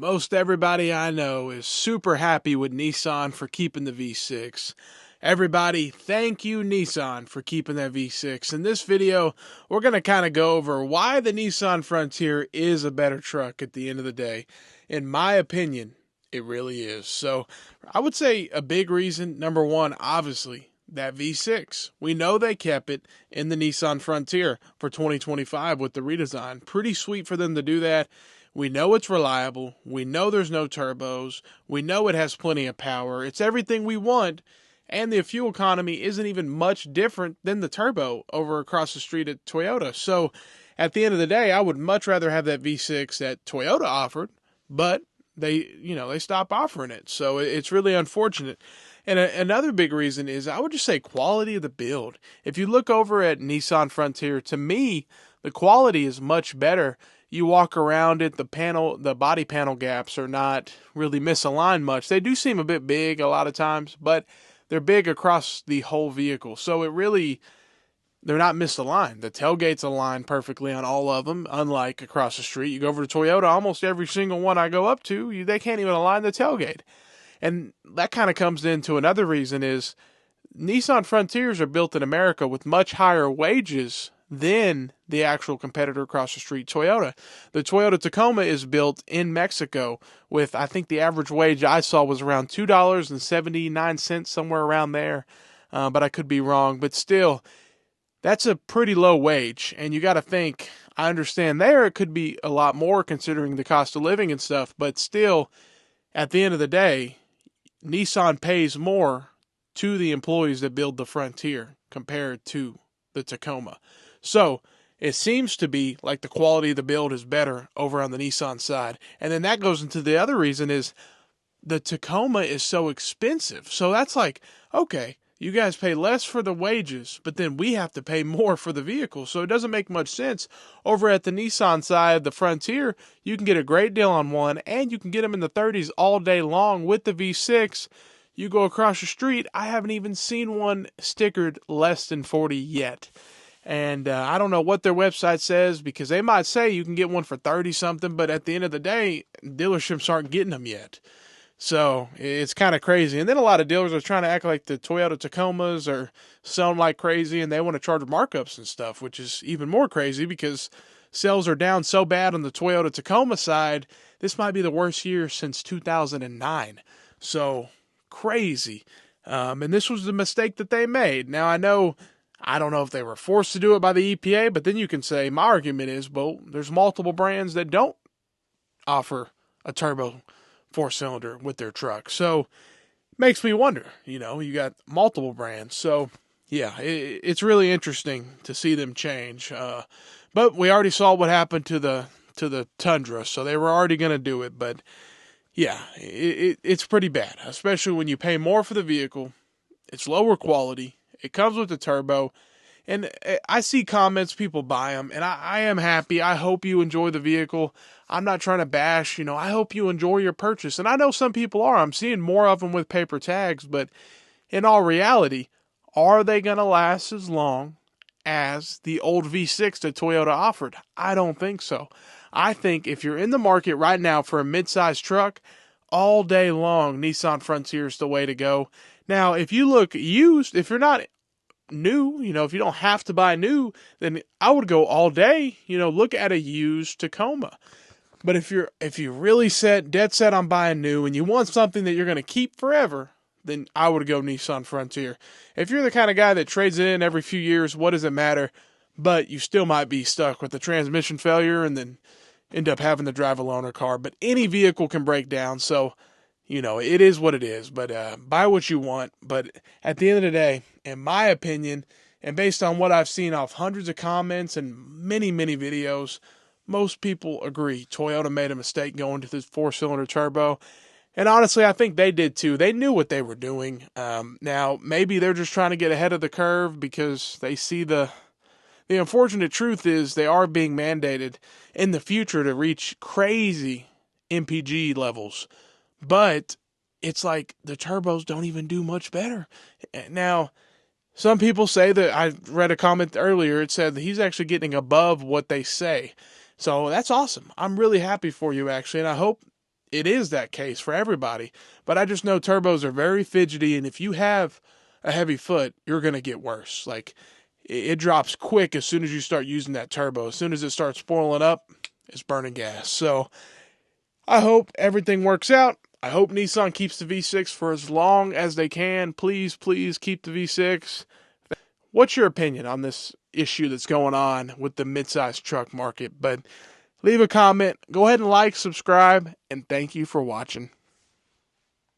Most everybody I know is super happy with Nissan for keeping the V6. Everybody, thank you Nissan for keeping that V6. In this video, we're going to kind of go over why the Nissan Frontier is a better truck at the end of the day. In my opinion, it really is. So I would say a big reason, number one, obviously, that V6. We know they kept it in the Nissan Frontier for 2025 with the redesign. Pretty sweet for them to do that. We know it's reliable. We know there's no turbos. We know it has plenty of power. It's everything we want. And the fuel economy isn't even much different than the turbo over across the street at Toyota. So at the end of the day, I would much rather have that V6 that Toyota offered, but they stopped offering it. So it's really unfortunate. And another big reason is I would just say quality of the build. If you look over at Nissan Frontier, to me, the quality is much better. You walk around it, the body panel gaps are not really misaligned much. They do seem a bit big a lot of times, but they're big across the whole vehicle. So they're not misaligned. The tailgate's aligned perfectly on all of them, unlike across the street. You go over to Toyota, almost every single one I go up to, they can't even align the tailgate. And that kind of comes into another reason is Nissan Frontiers are built in America with much higher wages than the actual competitor across the street, Toyota. The Toyota Tacoma is built in Mexico with, I think the average wage I saw was around $2.79, somewhere around there. But I could be wrong. But still, that's a pretty low wage. And you got to think, I understand there it could be a lot more considering the cost of living and stuff. But still, at the end of the day, Nissan pays more to the employees that build the Frontier compared to the Tacoma. So it seems to be like the quality of the build is better over on the Nissan side. And then that goes into the other reason is the Tacoma is so expensive. So that's like, okay, you guys pay less for the wages, but then we have to pay more for the vehicle. So it doesn't make much sense. Over at the Nissan side, the Frontier, you can get a great deal on one, and you can get them in the 30s all day long with the V6. You go across the street, I haven't even seen one stickered less than 40 yet. And I don't know what their website says because they might say you can get one for 30 something, but at the end of the day, dealerships aren't getting them yet. So it's kind of crazy. And then a lot of dealers are trying to act like the Toyota Tacomas are selling like crazy and they want to charge markups and stuff, which is even more crazy because sales are down so bad on the Toyota Tacoma side. This might be the worst year since 2009. So crazy. And this was the mistake that they made. Now I don't know if they were forced to do it by the EPA, but then you can say, my argument is, well, there's multiple brands that don't offer a turbo four-cylinder with their truck. So, makes me wonder, you got multiple brands. So, yeah, it's really interesting to see them change. But we already saw what happened to the Tundra, so they were already going to do it. But, yeah, it's pretty bad, especially when you pay more for the vehicle. It's lower quality. It comes with the turbo, and I see comments, people buy them, and I am happy. I hope you enjoy the vehicle. I'm not trying to bash, I hope you enjoy your purchase, and I know some people are. I'm seeing more of them with paper tags, but in all reality, are they going to last as long as the old V6 that Toyota offered? I don't think so. I think if you're in the market right now for a midsize truck, all day long, Nissan Frontier is the way to go. Now, if you look used, if you're not new, if you don't have to buy new, then I would go all day, look at a used Tacoma. But if you're really dead set on buying new and you want something that you're going to keep forever, then I would go Nissan Frontier. If you're the kind of guy that trades it in every few years, what does it matter? But you still might be stuck with the transmission failure and then end up having to drive a loaner car. But any vehicle can break down, so it is what it is, but buy what you want. But at the end of the day, in my opinion, and based on what I've seen off hundreds of comments and many, many videos, most people agree Toyota made a mistake going to this four-cylinder turbo. And honestly, I think they did too. They knew what they were doing. Now, maybe they're just trying to get ahead of the curve because they see the unfortunate truth is they are being mandated in the future to reach crazy MPG levels. But it's like the turbos don't even do much better. Now, some people say that I read a comment earlier. It said that he's actually getting above what they say. So that's awesome. I'm really happy for you, actually. And I hope it is that case for everybody. But I just know turbos are very fidgety, and if you have a heavy foot, you're going to get worse. Like, it drops quick as soon as you start using that turbo. As soon as it starts spoiling up, it's burning gas. So I hope everything works out. I hope Nissan keeps the V6 for as long as they can. Please, please keep the V6. What's your opinion on this issue that's going on with the midsize truck market? But leave a comment. Go ahead and like, subscribe, and thank you for watching.